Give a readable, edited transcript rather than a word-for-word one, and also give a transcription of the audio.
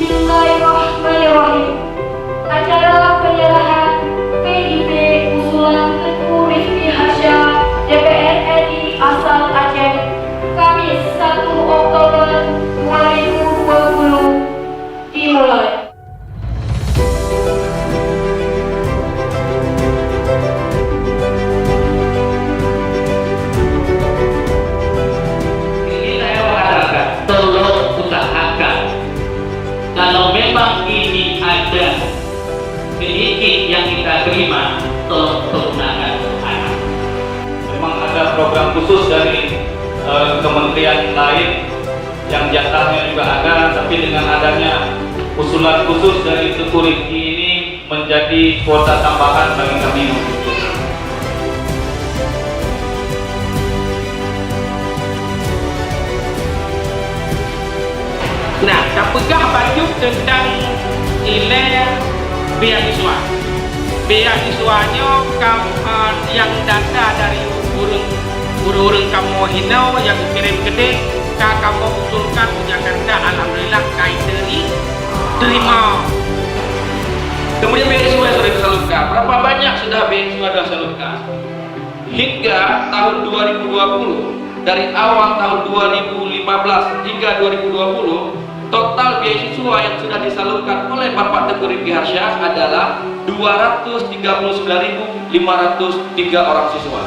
Bismillahirrahmanirrahim. Acara penyerahan PIP usulan Teuku Rizky Harsha DPR RI asal Aceh, Kamis 1 Oktober 2020 dimulai. Tolong usahakan, kalau memang ini ada sedikit yang kita terima, tolong gunakan untuk anak. Memang ada program khusus dari kementerian lain yang jatahnya juga ada, tapi dengan adanya usulan khusus dari Teuku Rizky ini menjadi kuota tambahan bagi kami. Nah, apakah baju tentang nilai beasiswa? Beasiswanya yang data dari urung kamu hinau yang kirim gede, kamu usulkan ke Jakarta, alhamdulillah kait dari terima. Kemudian beasiswa yang sudah disalurkan, berapa banyak sudah beasiswa sudah disalurkan? Hingga tahun 2020, dari awal tahun 2015 hingga 2020, total beasiswa yang sudah disalurkan oleh Bapak Teuku Rizky Harsha adalah 239.503 orang siswa.